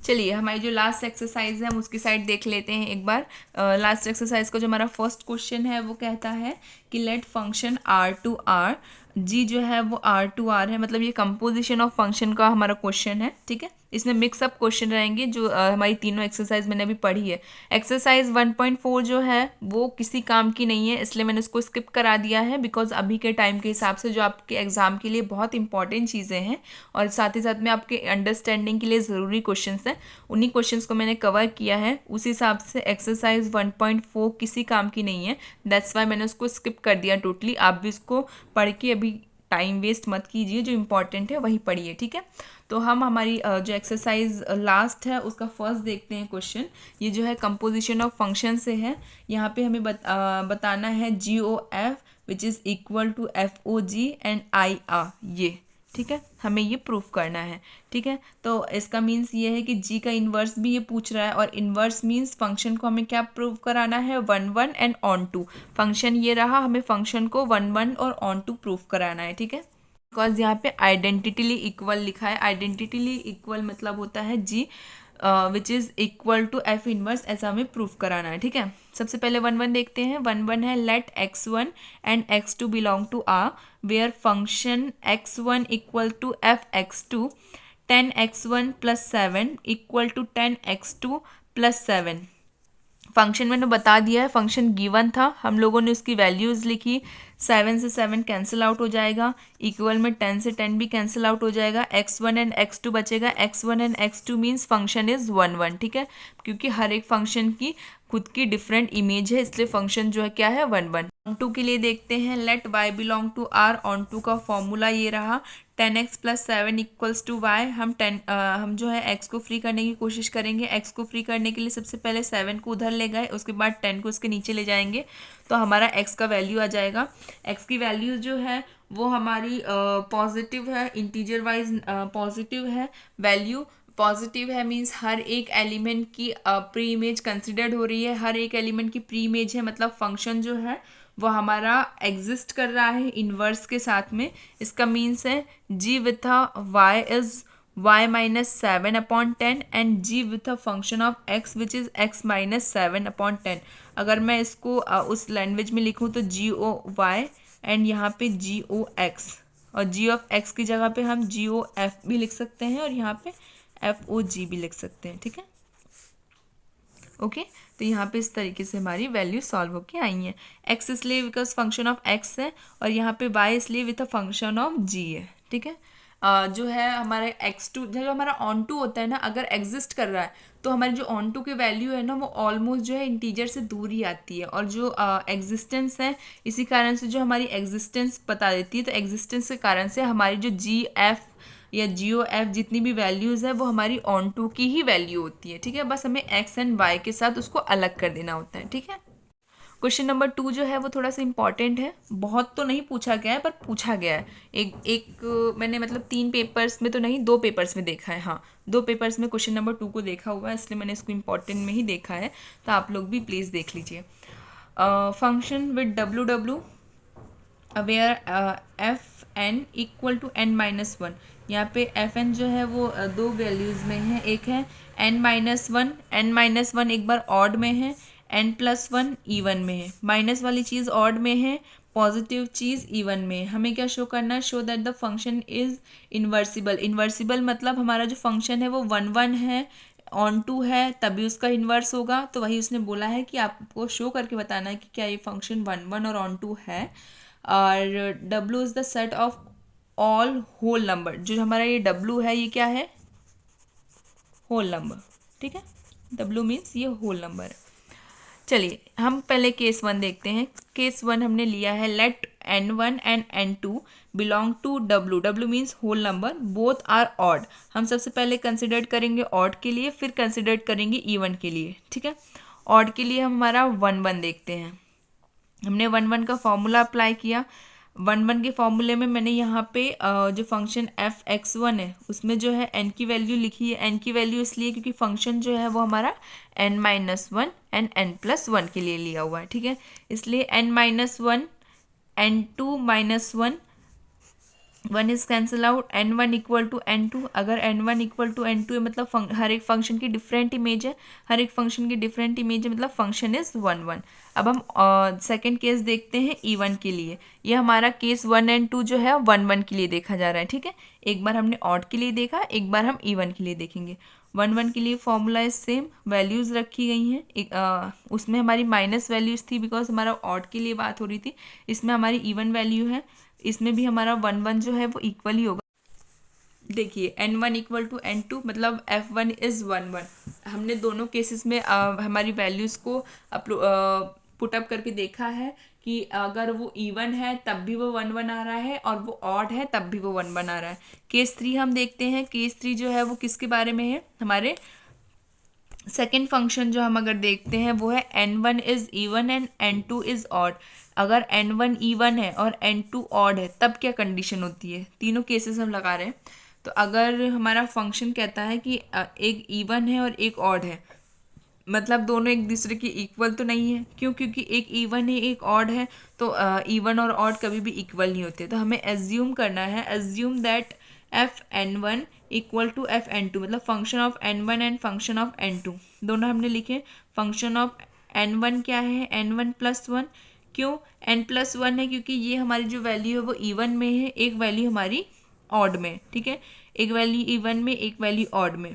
चलिए हमारी जो लास्ट एक्सरसाइज है हम उसकी साइड देख लेते हैं एक बार। लास्ट एक्सरसाइज का जो हमारा फर्स्ट क्वेश्चन है वो कहता है कि let function R to R G जो है वो आर टू आर है, मतलब ये कंपोजिशन ऑफ फंक्शन का हमारा क्वेश्चन है। ठीक है, इसमें मिक्सअप क्वेश्चन रहेंगे जो हमारी तीनों एक्सरसाइज मैंने अभी पढ़ी है। एक्सरसाइज 1.4 जो है वो किसी काम की नहीं है, इसलिए मैंने उसको स्किप करा दिया है, बिकॉज अभी के टाइम के हिसाब से जो आपके एग्जाम के लिए बहुत इंपॉर्टेंट चीज़ें हैं और साथ ही साथ में आपके अंडरस्टैंडिंग के लिए ज़रूरी क्वेश्चंस हैं, उन्हीं क्वेश्चंस को मैंने कवर किया है। उस हिसाब से एक्सरसाइज 1.4 किसी काम की नहीं है, दैट्स वाई मैंने उसको स्किप कर दिया टोटली। आप भी इसको पढ़ के अभी टाइम वेस्ट मत कीजिए, जो इम्पॉर्टेंट है वही पढ़िए। ठीक है, तो हम हमारी जो एक्सरसाइज लास्ट है उसका फर्स्ट देखते हैं क्वेश्चन। ये जो है कंपोजिशन ऑफ फंक्शन से है। यहाँ पे हमें बताना है G O F which is equal to F O G and I R, ये ठीक है, हमें ये प्रूफ करना है। ठीक है, तो इसका मीन्स ये है कि जी का इन्वर्स भी ये पूछ रहा है, और इन्वर्स मीन्स फंक्शन को हमें क्या प्रूव कराना है, 1 1 एंड ऑन टू। फंक्शन ये रहा, हमें फंक्शन को 1 1 और ऑन टू प्रूफ कराना है। ठीक है, बिकॉज यहाँ पे आइडेंटिटीली इक्वल लिखा है। आइडेंटिटीली इक्वल मतलब होता है G which is equal to F inverse, ऐसा हमें प्रूफ कराना है। ठीक है, सबसे पहले 1 1 देखते हैं। 1 1 है let x1 and x2 belong to R where function x1 equal to F x2 10x1 plus 7 equal to 10x2 plus 7। Function मैंने बता दिया है, फंक्शन गिवन था, हम लोगों ने उसकी वैल्यूज़ लिखी। 7 से 7 कैंसिल आउट हो जाएगा, इक्वल में 10 से 10 भी कैंसिल आउट हो जाएगा, x1 एंड x2 बचेगा। x1 and x2 means function is 1 1। ठीक है, क्योंकि हर एक फंक्शन की खुद की डिफरेंट इमेज है, इसलिए फंक्शन जो है क्या है 1 1। ऑन टू के लिए देखते हैं, let y belong to r। Onto का फॉर्मूला ये रहा 10x plus 7 equals to Y. हम जो है x को फ्री करने की कोशिश करेंगे। x को फ्री करने के लिए सबसे पहले 7 को उधर ले गए, उसके बाद 10 को उसके नीचे ले जाएंगे, तो हमारा x का वैल्यू आ जाएगा। x की वैल्यू जो है वो हमारी पॉजिटिव है, इंटीजर वाइज पॉजिटिव है। वैल्यू पॉजिटिव है मीन्स हर एक एलिमेंट की प्री इमेज कंसिडर्ड हो रही है, हर एक एलिमेंट की प्री इमेज है, मतलब फंक्शन जो है वो हमारा एग्जिस्ट कर रहा है इन्वर्स के साथ में। इसका मीन्स है G with a Y is y minus 7/10 and g with a function of x which is x minus 7/10। अगर मैं इसको उस लैंग्वेज में लिखूँ तो जी ओ वाई एंड यहाँ पे जी ओ एक्स, और जी ऑफ एक्स की जगह पे हम जी ओ एफ भी लिख सकते हैं, और यहाँ पे एफ ओ जी भी लिख सकते हैं। ठीक है, ओके तो यहाँ पे इस तरीके से हमारी वैल्यू सॉल्व होके आई हैं। एक्स इसलिए बिकॉज फंक्शन ऑफ एक्स है, और यहाँ पे वाई इसलिए विथ अ फंक्शन ऑफ जी है। ठीक है, जो है हमारे x2 जो हमारा ऑन टू होता है ना, अगर एग्जिस्ट कर रहा है तो हमारी जो ऑन टू की वैल्यू है ना वो ऑलमोस्ट जो है इंटीजर से दूर ही आती है, और जो एग्जिस्टेंस है इसी कारण से जो हमारी एग्जिस्टेंस बता देती है, तो एग्जिस्टेंस के कारण से हमारी जो जी एफ या जी ओ एफ जितनी भी वैल्यूज़ है वो हमारी ऑन टू की ही वैल्यू होती है। ठीक है, बस हमें एक्स एंड वाई के साथ उसको अलग कर देना होता है। ठीक है, क्वेश्चन नंबर 2 जो है वो थोड़ा सा इंपॉर्टेंट है, बहुत तो नहीं पूछा गया है पर पूछा गया है। मैंने मतलब 3 पेपर्स में तो नहीं, 2 पेपर्स में देखा है। हाँ, 2 पेपर्स में क्वेश्चन नंबर 2 को देखा हुआ है, इसलिए मैंने इसको इंपॉर्टेंट में ही देखा है, तो आप लोग भी प्लीज़ देख लीजिए। Function with W where F N equal to N minus 1। यहाँ पे एफ एन जो है वो 2 वैल्यूज़ में है, एक है एन माइनस 1, एन माइनस 1 एक बार ऑड में है, एन प्लस 1 ईवन में है। माइनस वाली चीज़ ऑड में है, पॉजिटिव चीज़ ईवन में है। हमें क्या शो करना है, show that the function is invertible. Invertible मतलब हमारा जो फंक्शन है वो 1 1 है, ऑन टू है, तभी उसका इन्वर्स होगा। तो वही उसने बोला है कि आपको शो करके बताना है कि क्या ये फंक्शन 1 1 और ऑन टू है। और W is the set of all whole number. जो हमारा ये W है ये क्या है, होल नंबर। ठीक है, W मीन्स ये होल नंबर है। चलिए हम पहले केस 1 देखते हैं। केस 1 हमने लिया है let n1 and n2 belong to W। W means whole number, both are odd. हम सबसे पहले कंसिडर करेंगे ऑड के लिए, फिर कंसिडर करेंगे इवन के लिए। ठीक है, ऑड के लिए हम हमारा 1 1 देखते हैं। हमने 1 1 का फॉर्मूला अप्लाई किया। 1 1 के फॉर्मूले में मैंने यहाँ पे जो फंक्शन एफ एक्स 1 है उसमें जो है n की वैल्यू लिखी है। n की वैल्यू इसलिए क्योंकि फंक्शन जो है वो हमारा n minus 1 and n plus 1 के लिए लिया हुआ है। ठीक है, इसलिए n minus 1 n2 minus 1 one is cancel out, n1 equal to n2। अगर n1 इक्वल टू n2 है मतलब हर एक फंक्शन की डिफरेंट इमेज है, हर एक फंक्शन की डिफरेंट इमेज है मतलब फंक्शन इज 1 1। अब हम सेकंड केस देखते हैं E1 के लिए। ये हमारा केस 1 एंड 2 जो है 1 1 के लिए देखा जा रहा है, ठीक है। एक बार हमने ऑड के लिए देखा, एक बार हम E1 के लिए देखेंगे। 1 1 के लिए फॉर्मूला इज सेम, वैल्यूज रखी गई हैं। उसमें हमारी माइनस वैल्यूज थी बिकॉज हमारा ऑड के लिए बात हो रही थी। इसमें हमारी इवन वैल्यू है, इसमें भी हमारा 1 1 जो है वो इक्वल ही होगा। देखिए n1 इक्वल टू n2 मतलब f1 इज 1 1। हमने दोनों केसेस में हमारी वैल्यूज़ को पुटअप करके देखा है कि अगर वो इवन है तब भी वो 1 1 आ रहा है, और वो ऑड है तब भी वो 1 1 आ रहा है। केस 3 हम देखते हैं। केस 3 जो है वो किसके बारे में है, हमारे सेकेंड फंक्शन जो हम अगर देखते हैं वो है n1 is even and n2 is odd. अगर n1 इवन है और n2 ऑड है तब क्या कंडीशन होती है, तीनों केसेस हम लगा रहे हैं। तो अगर हमारा फंक्शन कहता है कि एक इवन है और एक ऑड है, मतलब दोनों एक दूसरे की इक्वल तो नहीं है। क्यों? क्योंकि एक इवन है एक ऑड है, तो इवन और ऑड कभी भी इक्वल नहीं होते। तो हमें एज्यूम करना है, assume that F N one equal to F N two, मतलब function of N one and function of N two दोनों हमने लिखे। फंक्शन ऑफ एन वन क्या है, एन वन प्लस वन। क्यों एन प्लस वन है? क्योंकि ये हमारी जो वैल्यू है वो इवन में है, एक वैल्यू हमारी ऑड में, ठीक है। एक वैल्यू इवन में, एक वैल्यू ऑड में।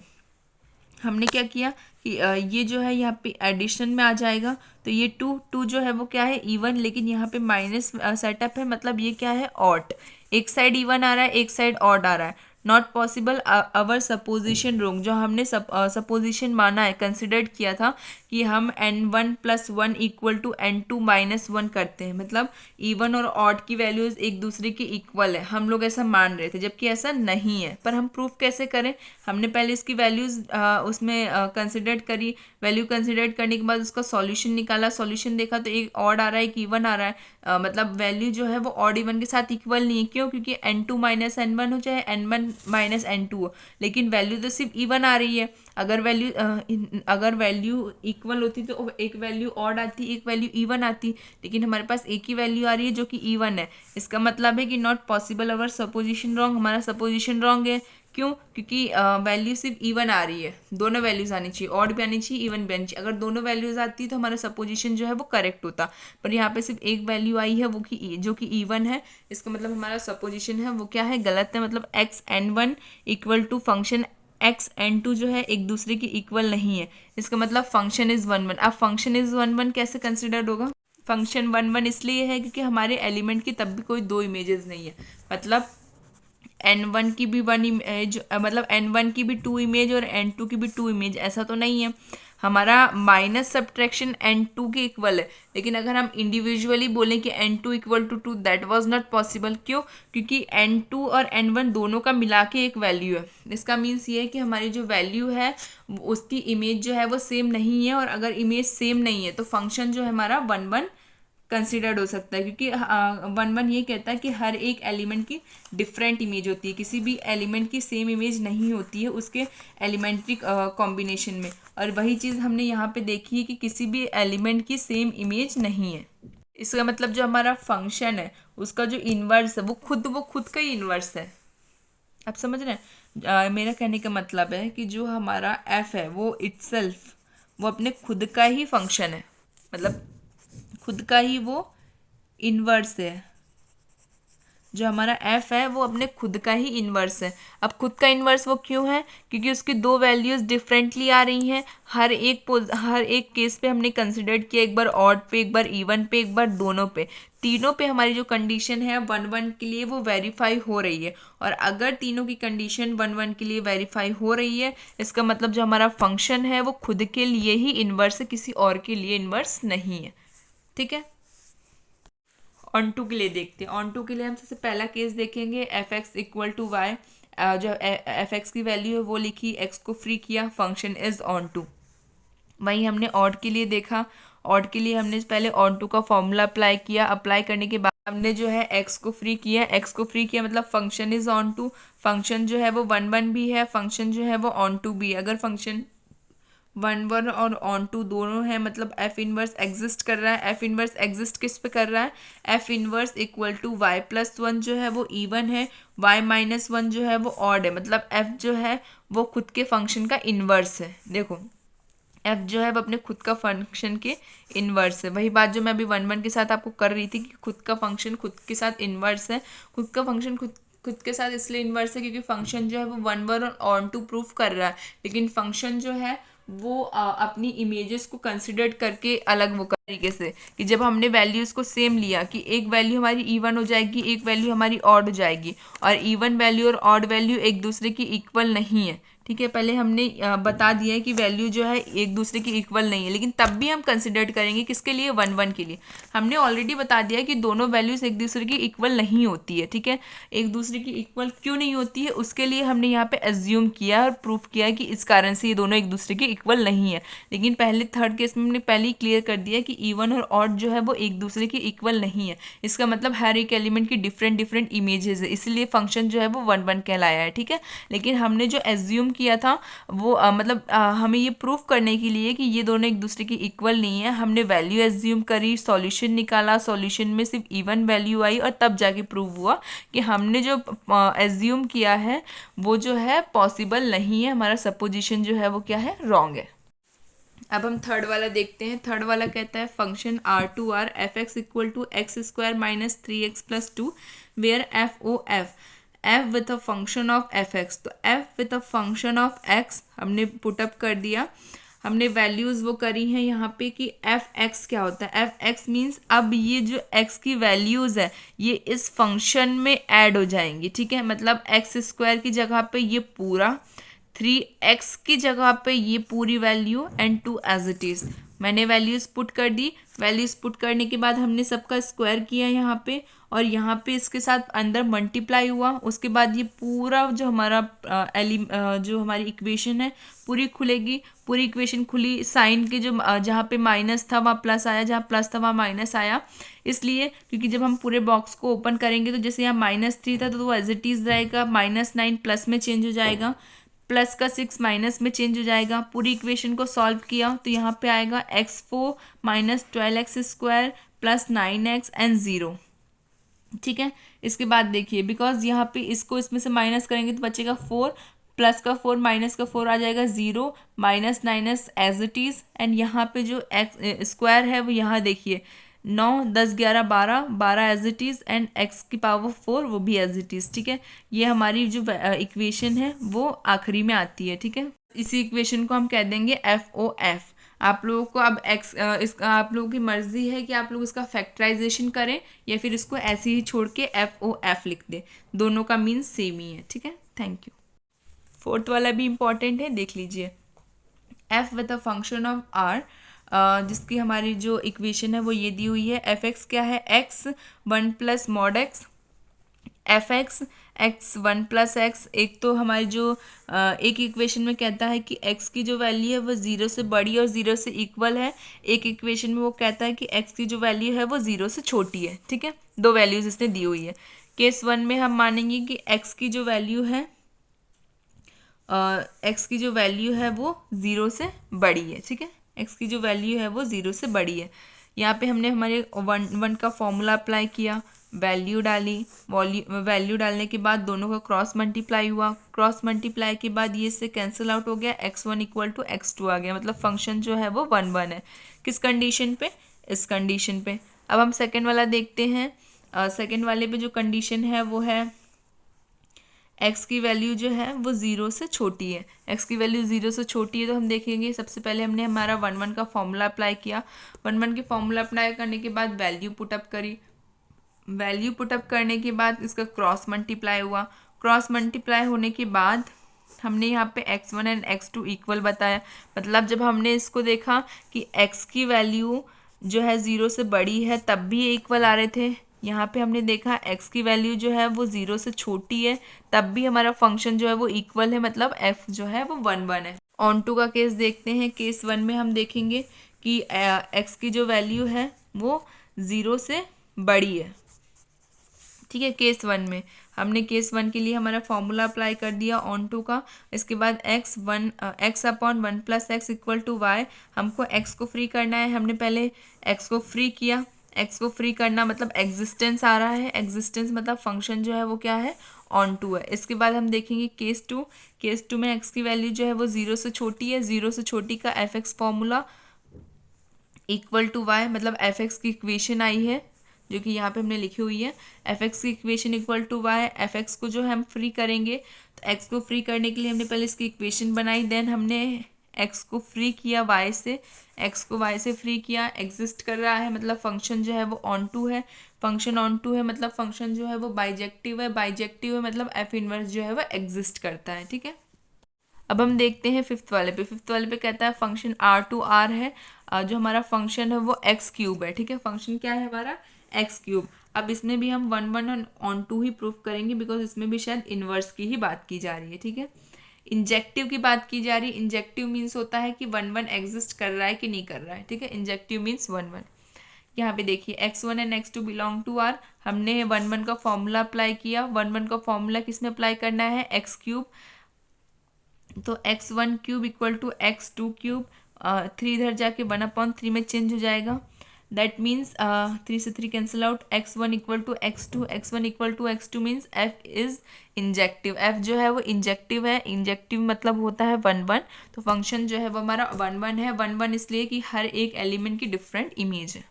हमने क्या किया कि ये जो है यहाँ पे एडिशन में आ जाएगा, तो ये टू टू जो है वो क्या है, इवन, लेकिन यहाँ पे माइनस सेटअप है, मतलब ये क्या है, ऑड। एक साइड इवन आ रहा है, एक साइड ऑड आ रहा है। नॉट पॉसिबल अवर सपोजिशन रोंग, जो हमने सपोजिशन माना है, कंसिडर्ड किया था कि हम n1 plus one equal to n2 minus one करते हैं, मतलब इवन और ऑड की वैल्यूज एक दूसरे के इक्वल है, हम लोग ऐसा मान रहे थे, जबकि ऐसा नहीं है। पर हम प्रूफ कैसे करें? हमने पहले इसकी वैल्यूज उसमें कंसिडर्ड करी, वैल्यू कंसिडर्ड करने के बाद उसका सॉल्यूशन निकाला, सॉल्यूशन देखा तो एक ऑड आ रहा है, एक इवन आ रहा है। मतलब वैल्यू जो है वो ऑड इवन के साथ इक्वल नहीं है। क्यों? क्योंकि n2 माइनस एन वन हो चाहे n1 माइनस n2 हो, लेकिन वैल्यू तो सिर्फ इवन आ रही है। अगर वैल्यू इक्वल होती तो एक वैल्यू ऑड आती, एक वैल्यू इवन आती, लेकिन हमारे पास एक ही वैल्यू आ रही है जो कि इवन है। इसका मतलब है कि not possible our supposition wrong, हमारा सपोजिशन रॉन्ग है। क्यों? क्योंकि वैल्यू सिर्फ इवन आ रही है, दोनों वैल्यूज आनी चाहिए, ऑड भी आनी चाहिए, इवन भी आनी चाहिए। अगर दोनों वैल्यूज आती तो हमारा सपोजिशन जो है वो करेक्ट होता, पर यहाँ पे सिर्फ एक वैल्यू आई है वो कि जो कि इवन है। इसका मतलब हमारा सपोजिशन है वो क्या है, गलत है। मतलब X N one equal to function X N two जो है एक दूसरे की इक्वल नहीं है। इसका मतलब फंक्शन इज 1 1। अब फंक्शन इज 1 1 कैसे कंसिडर्ड होगा? फंक्शन 1 1 इसलिए है क्योंकि हमारे एलिमेंट की तब भी कोई दो इमेजेस नहीं है। मतलब n1 की भी वन इमेज, मतलब n1 की भी टू इमेज और n2 की भी टू इमेज, ऐसा तो नहीं है। हमारा माइनस सब्ट्रैक्शन n2 के इक्वल है, लेकिन अगर हम इंडिविजुअली बोलें कि n2 equal to two, that was not possible. क्यों? क्योंकि n2 और n1 दोनों का मिला के एक वैल्यू है। इसका मीन्स ये है कि हमारी जो वैल्यू है उसकी इमेज जो है वो सेम नहीं है, और अगर इमेज सेम नहीं है तो फंक्शन जो है हमारा 1 1 कंसिडर्ड हो सकता है। क्योंकि 1 1 ये कहता है कि हर एक एलिमेंट की डिफरेंट इमेज होती है, किसी भी एलिमेंट की सेम इमेज नहीं होती है उसके एलिमेंट्री कॉम्बिनेशन में। और वही चीज़ हमने यहाँ पे देखी है कि किसी भी एलिमेंट की सेम इमेज नहीं है। इसका मतलब जो हमारा फंक्शन है उसका जो इन्वर्स है वो खुद का ही इन्वर्स है। आप समझ रहे हैं? मेरा कहने का मतलब है कि जो हमारा एफ है वो इटसेल्फ वो अपने खुद का ही फंक्शन है, मतलब खुद का ही वो इन्वर्स है। जो हमारा एफ है वो अपने खुद का ही इन्वर्स है। अब खुद का इन्वर्स वो क्यों है? क्योंकि उसकी दो वैल्यूज़ डिफरेंटली आ रही हैं। हर एक केस पे हमने कंसिडर्ड किया, एक बार ऑड पे, एक बार इवन पे, एक बार दोनों पे। तीनों पे हमारी जो कंडीशन है 1 1 के लिए वो वेरीफाई हो रही है। और अगर तीनों की कंडीशन 1 1 के लिए वेरीफाई हो रही है, इसका मतलब जो हमारा फंक्शन है वो खुद के लिए ही इन्वर्स है, किसी और के लिए इन्वर्स नहीं है। ठीक है। ऑन टू के लिए देखते हैं। ऑन टू के लिए हम सबसे पहला केस देखेंगे, F X equal to Y. जो एफ एक्स की वैल्यू है वो लिखी, एक्स को फ्री किया, फंक्शन इज ऑन टू। वहीं हमने ऑड के लिए देखा। ऑड के लिए हमने पहले ऑन टू का फॉर्मूला अप्लाई किया, अप्लाई करने के बाद हमने जो है एक्स को फ्री किया। एक्स को फ्री किया मतलब function is onto. Function जो है वो 1 1 भी है, फंक्शन जो है वो ऑन टू भी है। अगर फंक्शन वन वन और ऑन टू दोनों है, मतलब एफ इनवर्स एग्जिस्ट कर रहा है। एफ इनवर्स एग्जिस्ट किस पे कर रहा है? F inverse equal to Y plus one जो है वो इवन है, वाई माइनस वन जो है वो ऑड है, मतलब एफ जो है वो खुद के फंक्शन का इन्वर्स है। देखो एफ जो है वो अपने खुद का फंक्शन के इन्वर्स है। वही बात जो मैं अभी वन वन के साथ आपको कर रही थी कि खुद का फंक्शन खुद के साथ इन्वर्स है। खुद का फंक्शन खुद के साथ इसलिए इन्वर्स है क्योंकि फंक्शन जो है वो वन वन और ऑन टू प्रूफ कर रहा है, लेकिन फंक्शन जो है वो अपनी इमेजेस को कंसिडर करके अलग वो तरीके से कि जब हमने वैल्यूज़ को सेम लिया कि एक वैल्यू हमारी इवन हो जाएगी, एक वैल्यू हमारी ऑड हो जाएगी, और इवन वैल्यू और ऑड वैल्यू एक दूसरे की इक्वल नहीं है। ठीक है, पहले हमने बता दिया है कि वैल्यू जो है एक दूसरे की इक्वल नहीं है, लेकिन तब भी हम कंसिडर करेंगे किसके लिए? वन वन के लिए। हमने ऑलरेडी बता दिया है कि दोनों वैल्यूज़ एक दूसरे की इक्वल नहीं होती है। ठीक है, एक दूसरे की इक्वल क्यों नहीं होती है उसके लिए हमने यहाँ पे एज्यूम किया और प्रूफ किया है कि इस कारण से ये दोनों एक दूसरे की इक्वल नहीं है। लेकिन पहले थर्ड केस में हमने पहले ही क्लियर कर दिया कि इवन और ऑड जो है वो एक दूसरे की इक्वल नहीं है। इसका मतलब हर एक एलिमेंट की डिफरेंट डिफरेंट इमेजेस है, इसलिए फंक्शन जो है वो वन वन कहलाया है। ठीक है, लेकिन हमने जो एज्यूम किया था वो हमें ये प्रूफ करने के लिए कि ये दोनों एक दूसरे की इक्वल नहीं है, हमने वैल्यू एज्यूम करी, सॉल्यूशन निकाला, सॉल्यूशन में सिर्फ इवन वैल्यू आई और तब जाके प्रूव हुआ कि हमने जो एज्यूम किया है वो जो है पॉसिबल नहीं है, हमारा सपोजिशन जो है वो क्या है? रॉन्ग है। अब हम थर्ड वाला देखते हैं। थर्ड वाला कहता है function R to R F X equal to X square minus three X plus two where F O F F with a function of F X. तो F with a function of X हमने put up कर दिया, हमने values वो करी हैं यहाँ पे कि एफ एक्स क्या होता है। एफ एक्स मीन्स अब ये जो एक्स की वैल्यूज़ है ये इस फंक्शन में ऐड हो जाएंगी। ठीक है, मतलब एक्स स्क्वायर की जगह पे ये पूरा, 3x की जगह पे ये पूरी value and 2 as it is. मैंने वैल्यूज़ पुट कर दी, वैल्यूज़ पुट करने के बाद हमने सबका स्क्वायर किया यहाँ पे, और यहाँ पे इसके साथ अंदर मल्टीप्लाई हुआ। उसके बाद ये पूरा जो हमारा जो हमारी इक्वेशन है पूरी खुलेगी। पूरी इक्वेशन खुली, साइन के जो जहाँ पे माइनस था वहाँ प्लस आया, जहाँ प्लस था वहाँ माइनस आया, इसलिए क्योंकि जब हम पूरे बॉक्स को ओपन करेंगे तो जैसे यहाँ -3 था तो वो एज इट इज़ रहेगा, -9 प्लस में चेंज हो जाएगा, प्लस का 6 माइनस में चेंज हो जाएगा। पूरी इक्वेशन को सॉल्व किया तो यहाँ पे आएगा x4 minus 12x square plus 9x and 0। ठीक है, इसके बाद देखिए बिकॉज यहाँ पे इसको इसमें से माइनस करेंगे तो बचेगा 4, प्लस का 4 माइनस का 4 आ जाएगा 0, minus 9x as it is, and यहाँ पे जो एक्स स्क्वायर है वो यहाँ देखिए 9 10 11 12 12 as it is, and X की पावर 4 वो भी एज इट इज़। ठीक है, ये हमारी जो इक्वेशन है वो आखिरी में आती है। ठीक है, इसी इक्वेशन को हम कह देंगे एफ ओ एफ। आप लोगों को अब इसका आप लोगों की मर्जी है कि आप लोग इसका फैक्टराइजेशन करें या फिर इसको ऐसे ही छोड़ के एफ ओ एफ लिख दें, दोनों का मीन्स सेम ही है। ठीक है, थैंक यू। फोर्थ वाला भी इम्पॉर्टेंट है, देख लीजिए। F with a function of R, जिसकी हमारी जो इक्वेशन है वो ये दी हुई है। एफ एक्स क्या है? X 1 plus mod x, F x x 1 plus x. एक तो हमारी जो एक इक्वेशन में कहता है कि एक्स की जो वैल्यू है वो 0 से बड़ी और 0 से इक्वल है, एक इक्वेशन में वो कहता है कि एक्स की जो वैल्यू है वो 0 से छोटी है। ठीक है, दो वैल्यूज़ इसने दी हुई है। केस 1 में हम मानेंगे कि एक्स की जो वैल्यू है एक्स की जो वैल्यू है वो 0 से बड़ी है। ठीक है, एक्स की जो वैल्यू है वो 0 से बड़ी है। यहाँ पे हमने हमारे वन का फॉर्मूला अप्लाई किया, वैल्यू डाली, वैल्यू डालने के बाद दोनों का क्रॉस मल्टीप्लाई हुआ, क्रॉस मल्टीप्लाई के बाद ये से कैंसिल आउट हो गया, x1 इक्वल टू x2 आ गया, मतलब फंक्शन जो है वो 1 1 है। किस कंडीशन पे? इस कंडीशन पे। अब हम सेकेंड वाला देखते हैं। सेकेंड वाले पे जो कंडीशन है वो है x की वैल्यू जो है वो 0 से छोटी है। x की वैल्यू 0 से छोटी है तो हम देखेंगे सबसे पहले हमने हमारा 1 1 का फॉर्मूला अप्लाई किया, 1 1 के फॉर्मूला अप्लाई करने के बाद वैल्यू पुटअप करी, वैल्यू पुटअप करने के बाद इसका क्रॉस मल्टीप्लाई हुआ, क्रॉस मल्टीप्लाई होने के बाद हमने यहाँ पे x1 एंड x2 इक्वल बताया, मतलब जब हमने इसको देखा कि x की वैल्यू जो है 0 से बड़ी है तब भी इक्वल आ रहे थे, यहाँ पे हमने देखा x की वैल्यू जो है वो 0 से छोटी है तब भी हमारा फंक्शन जो है वो इक्वल है, मतलब f जो है वो 1 1 है। ऑन टू का केस देखते हैं। केस 1 में हम देखेंगे कि x की जो वैल्यू है वो 0 से बड़ी है। ठीक है, केस 1 में हमने केस 1 के लिए हमारा फॉर्मूला अप्लाई कर दिया ऑन टू का। इसके बाद x upon 1 plus X equal to Y, हमको x को फ्री करना है। हमने पहले x को फ्री किया, x को फ्री करना मतलब एग्जिस्टेंस आ रहा है, एग्जिस्टेंस मतलब फंक्शन जो है वो क्या है, ऑन टू है। इसके बाद हम देखेंगे केस 2, केस 2 में x की वैल्यू जो है वो 0 से छोटी है, 0 से छोटी का f(x) formula equal to Y, मतलब f(x) की इक्वेशन आई है जो कि यहाँ पे हमने लिखी हुई है। f(x) की equation equal to Y, f(x) को जो हम फ्री करेंगे तो x को फ्री करने के लिए हमने पहले इसकी इक्वेशन बनाई, देन हमने x को फ्री किया y से, x को y से फ्री किया, एग्जिस्ट कर रहा है मतलब फंक्शन जो है वो ऑन टू है, फंक्शन ऑन टू है मतलब फंक्शन जो है वो बाइजेक्टिव है, बाइजेक्टिव है मतलब f इनवर्स जो है वो एग्जिस्ट करता है। ठीक है, अब हम देखते हैं फिफ्थ वाले पे। फिफ्थ वाले पे कहता है फंक्शन R2R है, जो हमारा फंक्शन है वो एक्स क्यूब है। ठीक है, फंक्शन क्या है हमारा, एक्स क्यूब। अब इसमें भी हम 1 ऑन टू ही प्रूफ करेंगे बिकॉज इसमें भी शायद इन्वर्स की ही बात की जा रही है। ठीक है, इंजेक्टिव की बात की जा रही है। इंजेक्टिव मीन्स होता है कि 1 एग्जिस्ट कर रहा है कि नहीं कर रहा है। ठीक है, इंजेक्टिव मीन्स 1। यहाँ पे देखिए x1 and x2 belong to R, हमने 1 का फॉर्मूला अप्लाई किया। 1 का फॉर्मूला किस में अप्लाई करना है, एक्स क्यूब, तो x1 cube equal to x2 cube, 3 इधर जाके 1/3 में चेंज हो जाएगा। दैट मीन्स 3 से 3 cancel out, x1 equal to x2, x1 equal to x2 means f is injective. f जो है वो इंजेक्टिव है, इंजेक्टिव मतलब होता है 1 तो फंक्शन जो है वो हमारा 1 है। 1 इसलिए कि हर एक एलिमेंट की डिफरेंट इमेज है।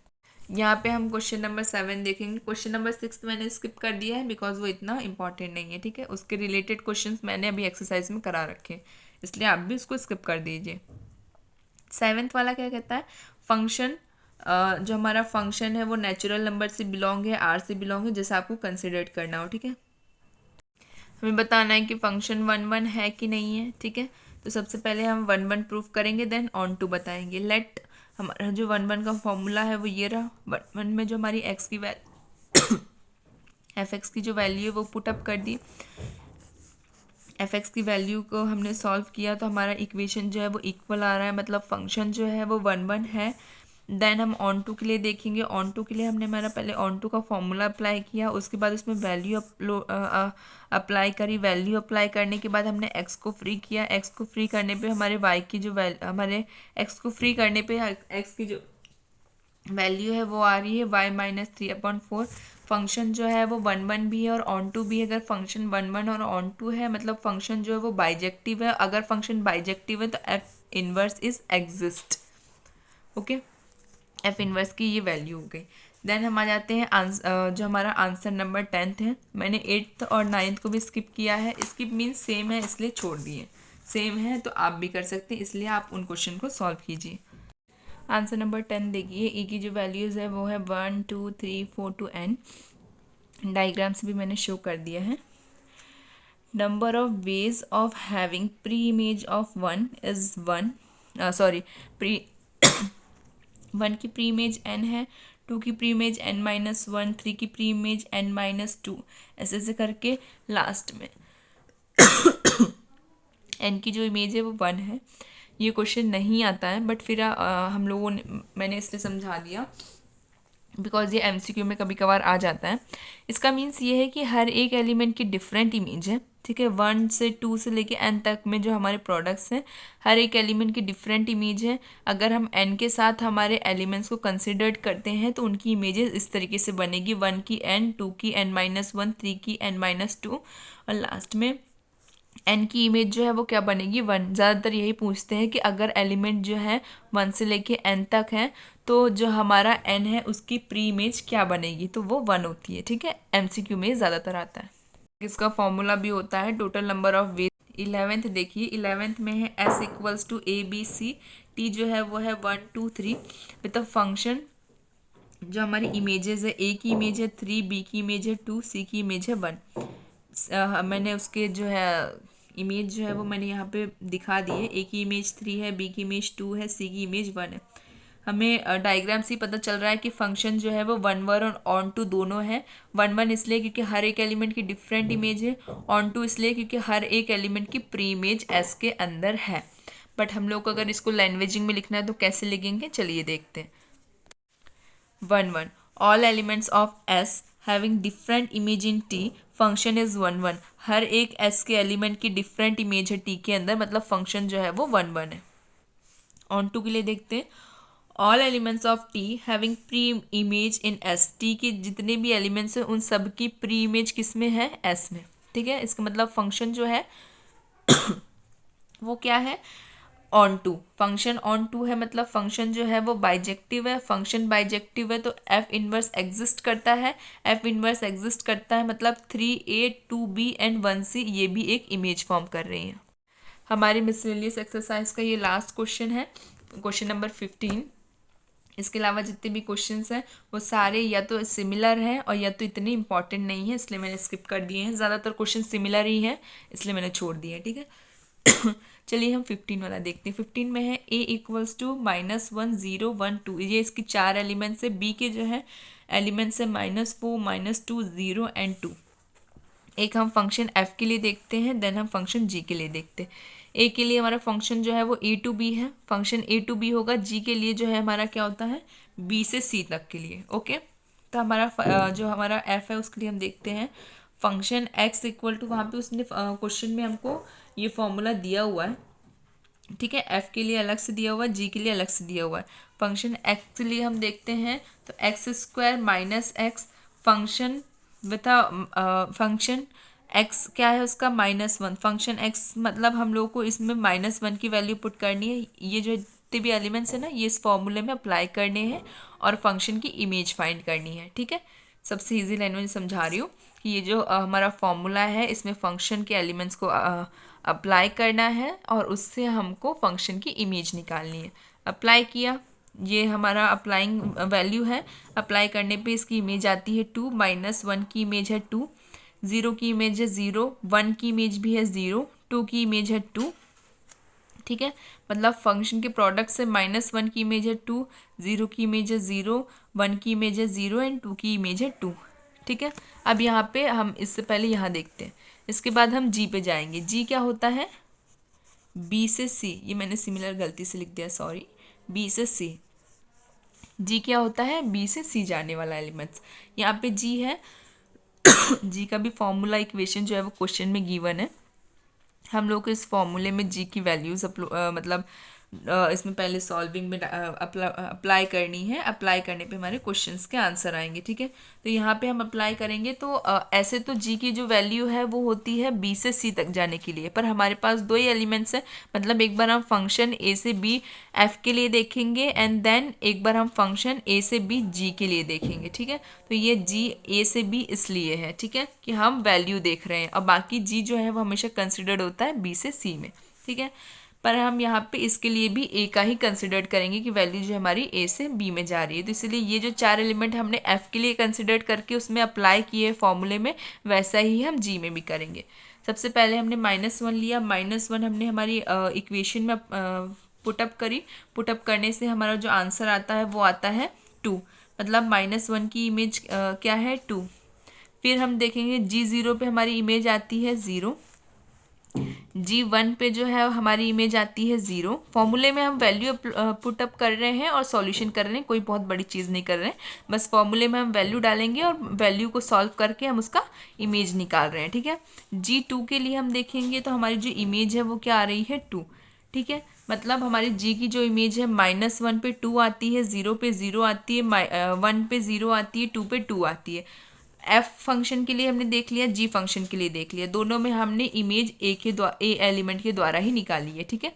यहाँ पे हम क्वेश्चन नंबर 7 देखेंगे। क्वेश्चन नंबर 6 मैंने स्किप कर दिया है बिकॉज वो इतना इंपॉर्टेंट नहीं है। ठीक है, उसके रिलेटेड क्वेश्चंस मैंने अभी एक्सरसाइज में करा रखे, इसलिए आप भी उसको स्किप कर दीजिए। 7th वाला क्या कहता है, फंक्शन जो हमारा फंक्शन है वो नेचुरल नंबर से बिलोंग है, आर से बिलोंग है, जैसे आपको कंसिडर करना हो। ठीक है, हमें बताना है कि फंक्शन 1 है कि नहीं है। ठीक है, तो सबसे पहले हम 1 प्रूफ करेंगे, देन ऑन टू बताएंगे। लेट हमारा जो 1 का फॉर्मूला है वो ये रहा। 1 में जो हमारी एक्स की f(x) की जो वैल्यू है वो पुट अप कर दी। f(x) की वैल्यू को हमने सॉल्व किया तो हमारा इक्वेशन जो है वो इक्वल आ रहा है, मतलब फंक्शन जो है वो 1 है। देन हम ऑन टू के लिए देखेंगे। ऑन टू के लिए हमने हमारा पहले ऑन टू का फॉर्मूला अप्लाई किया, उसके बाद उसमें वैल्यू अप्लाई करी। वैल्यू अप्लाई करने के बाद हमने x को फ्री किया। x को फ्री करने पे हमारे y की जो हमारे x को फ्री करने पे x की जो वैल्यू है वो आ रही है y-3/4। फंक्शन जो है वो 1 भी है और ऑन टू भी है। अगर फंक्शन 1 और ऑन टू है मतलब फंक्शन जो है वो बाइजेक्टिव है। अगर फंक्शन बाइजेक्टिव है तो f inverse is exist. Okay, f inverse की ये वैल्यू हो गई। देन हम आ जाते हैं जो हमारा आंसर नंबर 10th है। मैंने 8th और 9th को भी स्किप किया है। स्किप मीन्स सेम है इसलिए छोड़ दिए, सेम है तो आप भी कर सकते हैं, इसलिए आप उन क्वेश्चन को सॉल्व कीजिए। आंसर नंबर 10 देखिए, ई की जो वैल्यूज़ है वो है 1 2 3 4 to n। डायग्राम से भी मैंने शो कर दिया है। Number of ways of having pre image of 1 is 1, sorry pre 1 की प्री इमेज n है, 2 की प्री इमेज n-1, 3 की प्री इमेज n-2, ऐसे ऐसे करके लास्ट में n की जो इमेज है वो 1 है। ये क्वेश्चन नहीं आता है बट फिर हम लोगों ने, मैंने इसलिए समझा दिया बिकॉज ये MCQ में कभी कभार आ जाता है। इसका मीन्स ये है कि हर एक एलिमेंट की डिफरेंट इमेज है। ठीक है, 1 से 2 से लेके n तक में जो हमारे प्रोडक्ट्स हैं हर एक एलिमेंट की डिफरेंट इमेज है। अगर हम n के साथ हमारे एलिमेंट्स को कंसिडर्ड करते हैं तो उनकी इमेजेस इस तरीके से बनेगी, 1 की n, 2 की n-1, 3 की n-2 और लास्ट में n की इमेज जो है वो क्या बनेगी, 1। ज़्यादातर यही पूछते हैं कि अगर एलिमेंट जो है 1 से लेके n तक है तो जो हमारा n है उसकी प्री इमेज क्या बनेगी, तो वो 1 होती है। ठीक है, MCQ में ज़्यादातर आता है। इसका फॉर्मूला भी होता है total number of ways. 11th देखिए, 11th में है s equals to ABC, t जो है वो है 1 2 3 विद अ फंक्शन। जो हमारी इमेजेस है, a की इमेज है 3, b की इमेज है 2, c की इमेज है 1। मैंने उसके जो है इमेज जो है वो मैंने यहाँ पे दिखा दी है। a की इमेज 3 है, b की इमेज 2 है, c की इमेज 1 है। हमें डायग्राम से पता चल रहा है कि फंक्शन जो है वो 1 और ऑन टू दोनों है। 1 इसलिए क्योंकि हर एक एलिमेंट की डिफरेंट इमेज है, ऑन टू इसलिए क्योंकि हर एक एलिमेंट की प्री इमेज s के अंदर है। बट हम लोग को अगर इसको लैंग्वेजिंग में लिखना है तो कैसे लिखेंगे, चलिए देखते हैं। 1 1 all elements of S having different image in T function is 1 1। हर एक एस के एलिमेंट की डिफरेंट इमेज है टी के अंदर, मतलब फंक्शन जो है वो 1 1 है। ऑन टू के लिए देखते हैं। All elements of T having pre image in S, T के जितने भी एलिमेंट्स हैं उन सब की प्री इमेज किस में है, एस में। ठीक है, इसका मतलब फंक्शन जो है वो क्या है, onto. Function onto है, मतलब फंक्शन जो है वो बाइजेक्टिव है। फंक्शन बाइजेक्टिव है तो एफ इनवर्स एग्जिस्ट करता है। एफ इनवर्स एग्जिस्ट करता है मतलब 3a 2b एंड 1c ये भी एक इमेज फॉर्म कर रही हैं। हमारी मिसलेनियस एक्सरसाइज का ये लास्ट क्वेश्चन है, क्वेश्चन नंबर 15। इसके अलावा जितने भी क्वेश्चंस हैं वो सारे या तो सिमिलर हैं और या तो इतने इंपॉर्टेंट नहीं है, इसलिए मैंने स्किप कर दिए हैं। ज़्यादातर क्वेश्चन सिमिलर ही हैं, इसलिए मैंने छोड़ दिए हैं। ठीक है चलिए हम 15 वाला देखते हैं। 15 में है a इक्वल्स टू -1 0 1 2, ये इसकी 4 एलिमेंट्स है। b के जो है एलिमेंट्स है -4 -2 0 एंड 2। एक हम फंक्शन f के लिए देखते हैं, देन हम फंक्शन g के लिए देखते हैं। a के लिए हमारा फंक्शन जो है वो a to b है, फंक्शन a to b होगा। g के लिए जो है हमारा क्या होता है, b से c तक के लिए। ओके, तो हमारा जो हमारा f है उसके लिए हम देखते हैं फंक्शन x इक्वल टू, वहाँ पे उसने क्वेश्चन में हमको ये फॉर्मूला दिया हुआ है। ठीक है, f के लिए अलग से दिया हुआ है, g के लिए अलग से दिया हुआ है। फंक्शन x के लिए हम देखते हैं तो x² -x function with function x क्या है उसका -1। फंक्शन x मतलब हम लोग को इसमें -1 की वैल्यू पुट करनी है। ये जो जितने भी एलिमेंट्स है ना ये इस फॉर्मूले में अप्लाई करने हैं और फंक्शन की इमेज फाइंड करनी है। ठीक है, सबसे इजी लैंग्वेज समझा रही हूँ कि ये जो हमारा फॉर्मूला है इसमें फंक्शन के एलिमेंट्स को अप्लाई करना है और उससे हमको फंक्शन की इमेज निकालनी है। अप्लाई किया, ये हमारा अप्लाइंग वैल्यू है। अप्लाई करने पे इसकी इमेज आती है 2, -1 की इमेज है 2, 0 की इमेज है 0, 1 की इमेज भी है 0, 2 की इमेज है 2। ठीक है, मतलब फंक्शन के प्रोडक्ट से -1 की इमेज है 2, 0 की इमेज है 0, 1 की इमेज है 0 एंड 2 की इमेज है 2। ठीक है, अब यहाँ पे हम इससे पहले यहाँ देखते हैं, इसके बाद हम जी पे जाएंगे। जी क्या होता है, बी से सी, ये मैंने सिमिलर गलती से लिख दिया, सॉरी, बी से सी। जी क्या होता है, बी से सी जाने वाला एलिमेंट्स। यहाँ पे जी है जी का भी फॉर्मूला इक्वेशन जो है वो क्वेश्चन में गिवन है। हम लोग को इस फॉर्मूले में जी की वैल्यूज़ मतलब इसमें पहले सॉल्विंग में अप्लाई करनी है। अप्लाई करने पे हमारे क्वेश्चंस के आंसर आएंगे। ठीक है, तो यहाँ पे हम अप्लाई करेंगे तो ऐसे तो जी की जो वैल्यू है वो होती है बी से सी तक जाने के लिए, पर हमारे पास दो ही एलिमेंट्स हैं। मतलब एक बार हम फंक्शन ए से बी एफ के लिए देखेंगे एंड देन एक बार हम फंक्शन ए से बी जी के लिए देखेंगे। ठीक है, तो ये जी ए से बी इसलिए है, ठीक है, कि हम वैल्यू देख रहे हैं और बाकी जी जो है वो हमेशा कंसिडर्ड होता है बी से सी में। ठीक है, पर हम यहाँ पे इसके लिए भी ए का ही कंसिडर करेंगे कि वैल्यू जो हमारी ए से बी में जा रही है। तो इसलिए ये जो 4 एलिमेंट हमने एफ के लिए कंसिडर करके उसमें अप्लाई किए फॉर्मूले में, वैसा ही हम जी में भी करेंगे। सबसे पहले हमने -1 लिया, -1 हमने हमारी इक्वेशन में पुटअप करी। पुटअप करने से हमारा जो आंसर आता है वो आता है 2, मतलब -1 की इमेज क्या है 2। फिर हम देखेंगे G0 पे हमारी इमेज आती है 0, G1 पे जो है हमारी इमेज आती है 0। फॉर्मूले में हम वैल्यू पुटअप कर रहे हैं और सॉल्यूशन कर रहे हैं, कोई बहुत बड़ी चीज़ नहीं कर रहे हैं, बस फॉर्मूले में हम वैल्यू डालेंगे और वैल्यू को सॉल्व करके हम उसका इमेज निकाल रहे हैं। ठीक है, G2 के लिए हम देखेंगे तो हमारी जो इमेज है वो क्या आ रही है 2। ठीक है, मतलब हमारी जी की जो इमेज है -1 पे 2 आती है, 0 पे 0 आती है, 1 पे 0 आती है, 2 पे 2 आती है। एफ फंक्शन के लिए हमने देख लिया, जी फंक्शन के लिए देख लिया, दोनों में हमने इमेज ए एलिमेंट के द्वारा ही निकाली है। ठीक है,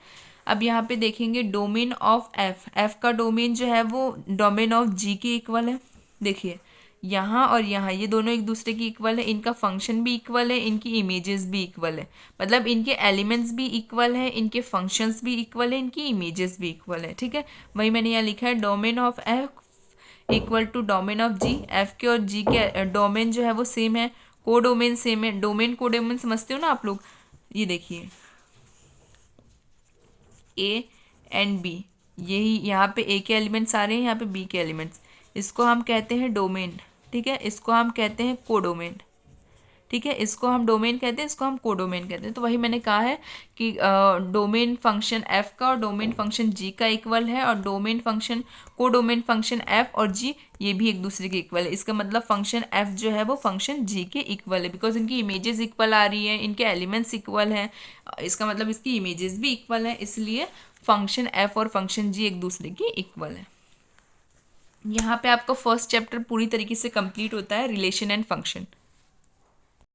अब यहाँ पे देखेंगे डोमेन ऑफ एफ। एफ का डोमेन जो है वो डोमेन ऑफ जी के इक्वल है। देखिए यहाँ और यहाँ ये दोनों एक दूसरे की इक्वल है, इनका फंक्शन भी इक्वल है, इनकी इमेजेस भी इक्वल है, मतलब इनके एलिमेंट्स भी इक्वल है, इनके फंक्शंस भी इक्वल है, इनकी इमेजेस भी इक्वल है। ठीक है, वही मैंने यहाँ लिखा है domain of F equal to domain of G. F के और जी के डोमेन जो है वो सेम है, को डोमेन सेम है। डोमेन को डोमेन समझते हो ना आप लोग, ये देखिए ए एंड बी, यही यहाँ पे ए के एलिमेंट्स आ रहे हैं, यहाँ पे बी के एलिमेंट्स, इसको हम कहते हैं डोमेन। ठीक है, इसको हम कहते हैं को डोमेन। ठीक है, इसको हम डोमेन कहते हैं, इसको हम कोडोमेन कहते हैं। तो वही मैंने कहा है कि डोमेन फंक्शन एफ का और डोमेन फंक्शन जी का इक्वल है, और domain function codomain function F और जी ये भी एक दूसरे के इक्वल है। इसका मतलब फंक्शन एफ जो है वो फंक्शन जी के इक्वल है, बिकॉज इनकी इमेजेस इक्वल आ रही है, इनके एलिमेंट्स इक्वल हैं, इसका मतलब इसकी इमेजेस भी इक्वल है, इसलिए फंक्शन एफ और फंक्शन जी एक दूसरे के इक्वल है। यहाँ पे आपका फर्स्ट चैप्टर पूरी तरीके से कंप्लीट होता है, रिलेशन एंड फंक्शन।